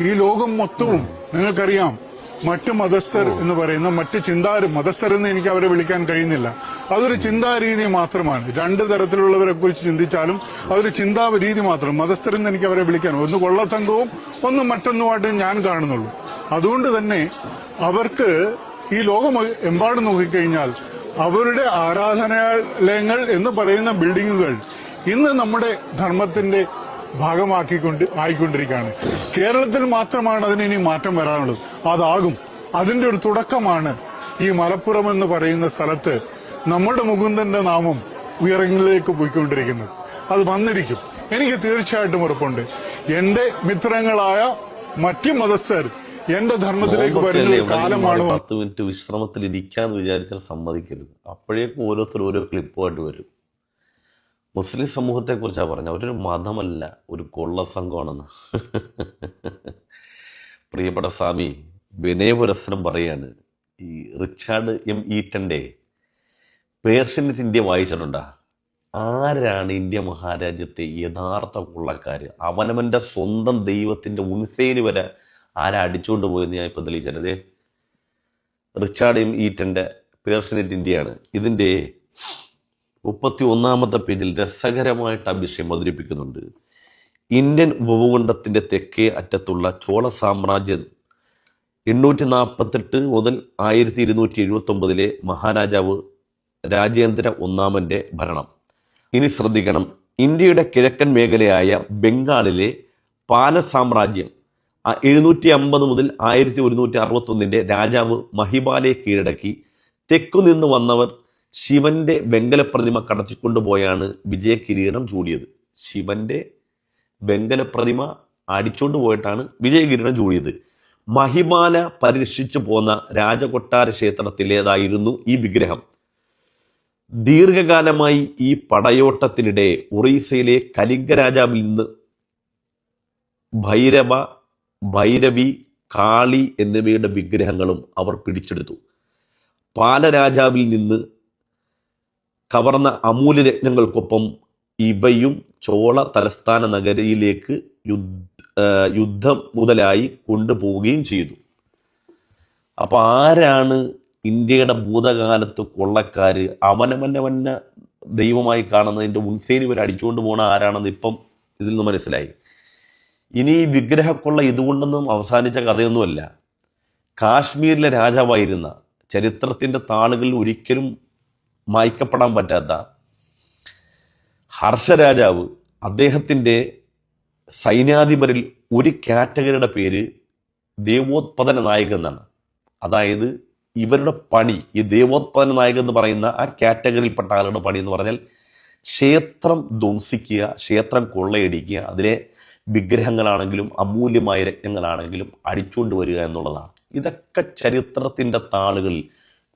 ഈ ലോകം മൊത്തവും നിങ്ങൾക്കറിയാം മറ്റു മതസ്ഥർ എന്ന് പറയുന്ന മറ്റ് മതസ്ഥർ എന്ന് എനിക്ക് അവരെ വിളിക്കാൻ കഴിയുന്നില്ല. അതൊരു ചിന്താരീതി മാത്രമാണ്. രണ്ടു തരത്തിലുള്ളവരെ കുറിച്ച് ചിന്തിച്ചാലും അതൊരു ചിന്താ രീതി മാത്രം. മതസ്ഥർ എന്ന് എനിക്ക് അവരെ വിളിക്കാൻ ഒന്ന് കൊള്ളസംഘവും ഒന്ന് മറ്റൊന്നുമായിട്ട് ഞാൻ കാണുന്നുള്ളൂ. അതുകൊണ്ട് തന്നെ അവർക്ക് ഈ ലോകം എമ്പാടും നോക്കിക്കഴിഞ്ഞാൽ അവരുടെ ആരാധനാലയങ്ങൾ എന്ന് പറയുന്ന ബിൽഡിങ്ങുകൾ ഇന്ന് നമ്മുടെ ധർമ്മത്തിന്റെ ആയിക്കൊണ്ടിരിക്കുകയാണ്. കേരളത്തിൽ മാത്രമാണ് അതിന് ഇനി മാറ്റം വരാനുള്ളത്. അതാകും. അതിന്റെ ഒരു തുടക്കമാണ് ഈ മലപ്പുറം എന്ന് പറയുന്ന സ്ഥലത്ത് നമ്മുടെ മുകുന്ദന്റെ നാമം ഉയരങ്ങളിലേക്ക് പോയിക്കൊണ്ടിരിക്കുന്നത്. അത് വന്നിരിക്കും. എനിക്ക് തീർച്ചയായിട്ടും ഉറപ്പുണ്ട്. എന്റെ മിത്രങ്ങളായ മറ്റു മതസ്ഥർ എന്റെ ധർമ്മത്തിലേക്ക് വരുന്ന ഒരു കാലമാണ്. 10 മിനിറ്റ് വിശ്രമത്തിൽ ഇരിക്കാന്ന് വിചാരിച്ചാൽ സമ്മതിക്കരുത്. അപ്പോഴേക്കും ഓരോരുത്തർ ഓരോ ക്ലിപ്പുമായിട്ട് വരും. മുസ്ലിം സമൂഹത്തെക്കുറിച്ചാണ് പറഞ്ഞത്. അവരൊരു മതമല്ല, ഒരു കൊള്ളസംഘമാണെന്ന്. പ്രിയപ്പെട്ട സ്വാമി വിനയപുരസ്സരം പറയാണ്, ഈ റിച്ചാർഡ് എം ഈറ്റൻ്റെ പേർഷ്യനെറ്റ് ഇന്ത്യ വായിച്ചിട്ടുണ്ടാ? ആരാണ് ഇന്ത്യ മഹാരാജ്യത്തെ യഥാർത്ഥ കൊള്ളക്കാർ? അവനവൻ്റെ സ്വന്തം ദൈവത്തിൻ്റെ ഉൻസേന് വരെ ആരാ അടിച്ചുകൊണ്ട് പോയെന്ന് ഞാൻ ഇപ്പോൾ തെളിയിച്ചത്. റിച്ചാർഡ് എം ഈറ്റൻ്റെ പേർഷ്യനെറ്റ് ഇന്ത്യയാണ്. ഇതിൻ്റെ 31-ാമത്തെ പേജിൽ രസകരമായിട്ട് ആ വിഷയം അവതരിപ്പിക്കുന്നുണ്ട്. ഇന്ത്യൻ ഉപഭൂഖണ്ഡത്തിൻ്റെ തെക്കേ അറ്റത്തുള്ള ചോള സാമ്രാജ്യം 848 മുതൽ 1279 മഹാരാജാവ് രാജേന്ദ്ര ഒന്നാമൻ്റെ ഭരണം. ഇനി ശ്രദ്ധിക്കണം, ഇന്ത്യയുടെ കിഴക്കൻ മേഖലയായ ബംഗാളിലെ പാല സാമ്രാജ്യം 750 മുതൽ 1161 രാജാവ് മഹിപാലയെ കീഴടക്കി. തെക്കുനിന്ന് വന്നവർ ശിവന്റെ വെങ്കലപ്രതിമ കടത്തിക്കൊണ്ടുപോയാണ് വിജയകിരീടം ചൂടിയത്. ശിവന്റെ വെങ്കലപ്രതിമ അടിച്ചുകൊണ്ട് പോയിട്ടാണ് വിജയകിരീടം ചൂടിയത്. മഹിപാല പരിരക്ഷിച്ചു പോന്ന രാജകൊട്ടാര ക്ഷേത്രത്തിലേതായിരുന്നു ഈ വിഗ്രഹം. ദീർഘകാലമായി ഈ പടയോട്ടത്തിനിടെ ഒറീസയിലെ കലിംഗ രാജാവിൽ നിന്ന് ഭൈരവി, കാളി എന്നിവയുടെ വിഗ്രഹങ്ങളും അവർ പിടിച്ചെടുത്തു. പാലരാജാവിൽ നിന്ന് കവർന്ന അമൂല്യരത്നങ്ങൾക്കൊപ്പം ഇവയും ചോള തലസ്ഥാന നഗരിയിലേക്ക് യുദ്ധം മുതലായി കൊണ്ടുപോവുകയും ചെയ്തു. അപ്പോൾ ആരാണ് ഇന്ത്യയുടെ ഭൂതകാലത്ത് കൊള്ളക്കാർ? അവനവന്നെ ദൈവമായി കാണുന്നതിൻ്റെ ഉൻസേനി വരെ അടിച്ചുകൊണ്ട് പോകണ ആരാണെന്ന് ഇപ്പം ഇതിൽ നിന്ന് മനസ്സിലായി. ഇനി ഈ വിഗ്രഹക്കൊള്ള ഇതുകൊണ്ടൊന്നും അവസാനിച്ച കഥയൊന്നുമല്ല. കാശ്മീരിലെ രാജാവായിരുന്ന, ചരിത്രത്തിൻ്റെ താളുകളിൽ ഒരിക്കലും മായ്ക്കപ്പെടാൻ പറ്റാത്ത ഹർഷരാജാവ്, അദ്ദേഹത്തിൻ്റെ സൈന്യാധിപരിൽ ഒരു കാറ്റഗറിയുടെ പേര് ദേവോത്പദന നായകൻ എന്നാണ്. അതായത് ഇവരുടെ പണി, ഈ ദേവോത്പദന നായകൻ എന്ന് പറയുന്ന ആ കാറ്റഗറിയിൽപ്പെട്ട ആളുടെ പണി എന്ന് പറഞ്ഞാൽ ക്ഷേത്രം ധ്വംസിക്കുക, ക്ഷേത്രം കൊള്ളയടിക്കുക, അതിലെ വിഗ്രഹങ്ങളാണെങ്കിലും അമൂല്യമായ രത്നങ്ങളാണെങ്കിലും അടിച്ചുകൊണ്ട് വരിക എന്നുള്ളതാണ്. ഇതൊക്കെ ചരിത്രത്തിൻ്റെ താളുകളിൽ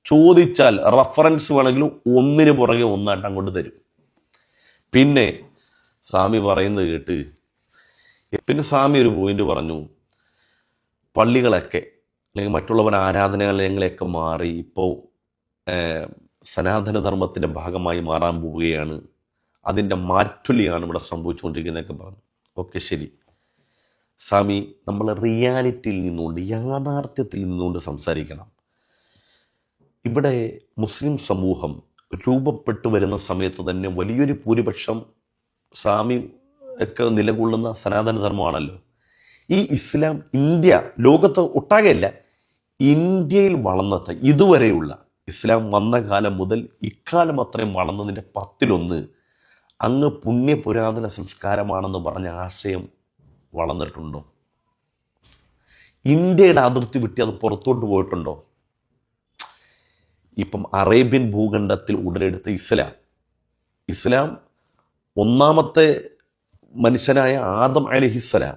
ചോദിച്ചാൽ റഫറൻസ് വേണമെങ്കിലും ഒന്നിന് പുറകെ ഒന്നായിട്ട് അങ്ങോട്ട് തരും. പിന്നെ സ്വാമി പറയുന്നത് കേട്ട് പിന്നെ സ്വാമി ഒരു പോയിന്റ് പറഞ്ഞു, പള്ളികളൊക്കെ അല്ലെങ്കിൽ മറ്റുള്ളവരുടെ ആരാധനാലയങ്ങളെയൊക്കെ മാറി ഇപ്പോൾ സനാതനധർമ്മത്തിൻ്റെ ഭാഗമായി മാറാൻ പോവുകയാണ്, അതിൻ്റെ മാറ്റൊലിയാണ് ഇവിടെ സംഭവിച്ചുകൊണ്ടിരിക്കുന്നതൊക്കെ പറഞ്ഞു. ഓക്കെ, ശരി സ്വാമി, നമ്മൾ റിയാലിറ്റിയിൽ നിന്നുകൊണ്ട്, യാഥാർത്ഥ്യത്തിൽ നിന്നുകൊണ്ട് സംസാരിക്കണം. ഇവിടെ മുസ്ലിം സമൂഹം രൂപപ്പെട്ടു വരുന്ന സമയത്ത് തന്നെ വലിയൊരു ഭൂരിപക്ഷം സ്വാമി ഒക്കെ നിലകൊള്ളുന്ന സനാതനധർമ്മമാണല്ലോ. ഈ ഇസ്ലാം ഇന്ത്യ ലോകത്ത് ഒട്ടാകെയല്ല, ഇന്ത്യയിൽ വളർന്നിട്ട് ഇതുവരെയുള്ള ഇസ്ലാം വന്ന കാലം മുതൽ ഇക്കാലം അത്രയും വളർന്നതിൻ്റെ 10-1 അങ്ങ് പുണ്യപുരാതന സംസ്കാരമാണെന്ന് പറഞ്ഞ ആശയം വളർന്നിട്ടുണ്ടോ? ഇന്ത്യയുടെ അതിർത്തി വിട്ടി അത് പുറത്തോട്ട് പോയിട്ടുണ്ടോ? ഇപ്പം അറേബ്യൻ ഭൂഖണ്ഡത്തിൽ ഉടലെടുത്ത ഇസ്ലാം ഒന്നാമത്തെ മനുഷ്യനായ ആദം അലൈഹിസ്സലാം,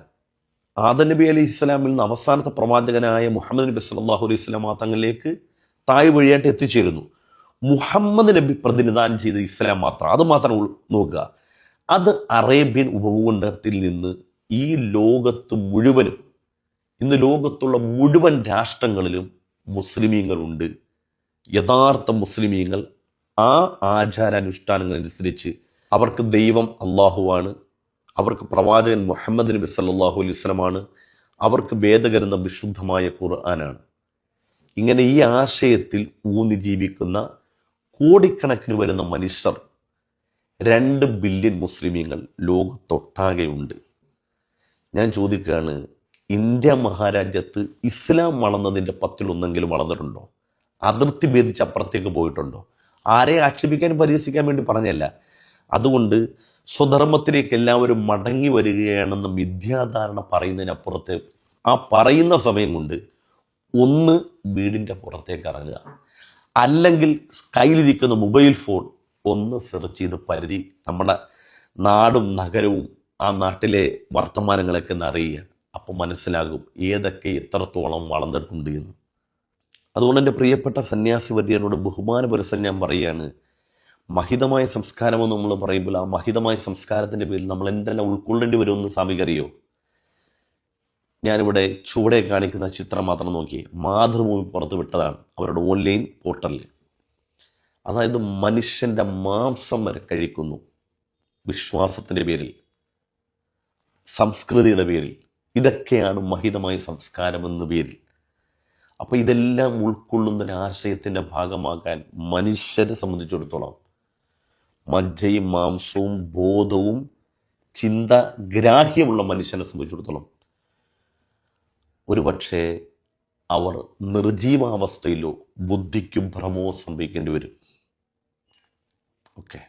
ആദം നബി അലൈഹിസ്സലാമിൽ നിന്ന് അവസാനത്തെ പ്രവാചകനായ മുഹമ്മദ് നബി സല്ലല്ലാഹു അലൈഹി വസല്ലം തങ്ങളിലേക്ക് തായ് വഴിയായിട്ട് എത്തിച്ചേരുന്നു. മുഹമ്മദ് നബി പ്രതിനിധാനം ചെയ്ത ഇസ്ലാം മാത്രം, അത് മാത്രം നോക്കുക. അത് അറേബ്യൻ ഉപഭൂഖണ്ഡത്തിൽ നിന്ന് ഈ ലോകത്ത് മുഴുവനും, ഇന്ന് ലോകത്തുള്ള മുഴുവൻ രാഷ്ട്രങ്ങളിലും മുസ്ലിമീങ്ങളുണ്ട്. യഥാർത്ഥ മുസ്ലിമീങ്ങൾ ആ ആചാരാനുഷ്ഠാനങ്ങളനുസരിച്ച് അവർക്ക് ദൈവം അള്ളാഹുവാണ്, അവർക്ക് പ്രവാചകൻ മുഹമ്മദ് നബി സല്ലല്ലാഹു അലൈഹി വസല്ലമാണ്, അവർക്ക് വേദഗ്രന്ഥം വിശുദ്ധമായ ഖുർആനാണ്. ഇങ്ങനെ ഈ ആശയത്തിൽ ഊന്നി ജീവിക്കുന്ന കോടിക്കണക്കിന് വരുന്ന മനുഷ്യർ, 2 ബില്യൺ മുസ്ലിമീങ്ങൾ ലോകത്തൊട്ടാകെയുണ്ട്. ഞാൻ ചോദിക്കുകയാണ്, ഇന്ത്യ മഹാരാജ്യത്ത് ഇസ്ലാം വളർന്നതിൻ്റെ 10-1 വളർന്നിട്ടുണ്ടോ? അതിർത്തി ഭേദിച്ച് അപ്പുറത്തേക്ക് പോയിട്ടുണ്ടോ? ആരെ ആക്ഷേപിക്കാൻ പരിഹസിക്കാൻ വേണ്ടി പറഞ്ഞല്ല. അതുകൊണ്ട് സ്വധർമ്മത്തിലേക്ക് എല്ലാവരും മടങ്ങി വരികയാണെന്ന മിഥ്യാധാരണ പറയുന്നതിനപ്പുറത്ത് ആ പറയുന്ന സമയം കൊണ്ട് ഒന്ന് വീടിൻ്റെ പുറത്തേക്ക് ഇറങ്ങുക, അല്ലെങ്കിൽ കയ്യിലിരിക്കുന്ന മൊബൈൽ ഫോൺ ഒന്ന് സെർച്ച് ചെയ്ത് പരിധി നമ്മുടെ നാടും നഗരവും ആ നാട്ടിലെ വർത്തമാനങ്ങളൊക്കെ ഒന്ന് അറിയുക. അപ്പോൾ മനസ്സിലാകും ഏതൊക്കെ എത്രത്തോളം വളർന്നിട്ടുണ്ട് എന്ന്. അതുകൊണ്ട് എൻ്റെ പ്രിയപ്പെട്ട സന്യാസി വര്യനോട് ബഹുമാനപുരസരം ഞാൻ പറയുകയാണ്, മഹിതമായ സംസ്കാരമെന്ന് നമ്മൾ പറയുമ്പോൾ ആ മഹിതമായ സംസ്കാരത്തിൻ്റെ പേരിൽ നമ്മൾ എന്തെല്ലാം ഉൾക്കൊള്ളേണ്ടി വരുമെന്ന് സ്വാമിക്കറിയോ? ഞാനിവിടെ ചുവടെ കാണിക്കുന്ന ചിത്രം മാത്രം നോക്കി, മാതൃഭൂമി പുറത്ത് വിട്ടതാണ് അവരുടെ ഓൺലൈൻ പോർട്ടലിൽ. അതായത് മനുഷ്യൻ്റെ മാംസം വരെ കഴിക്കുന്നു വിശ്വാസത്തിൻ്റെ പേരിൽ, സംസ്കൃതിയുടെ പേരിൽ. ഇതൊക്കെയാണ് മഹിതമായ സംസ്കാരം എന്ന പേരിൽ. അപ്പോൾ ഇതെല്ലാം ഉൾക്കൊള്ളുന്ന ഒരു ആശയത്തിൻ്റെ ഭാഗമാകാൻ മനുഷ്യരെ സംബന്ധിച്ചിടത്തോളം മജ്ജയും മാംസവും ബോധവും ചിന്തഗ്രാഹ്യമുള്ള മനുഷ്യനെ സംബന്ധിച്ചിടത്തോളം ഒരുപക്ഷെ അവർ നിർജീവാവസ്ഥയിലോ ബുദ്ധിക്ക് ഭ്രമമോ സംഭവിക്കേണ്ടി വരും. ഓക്കെ.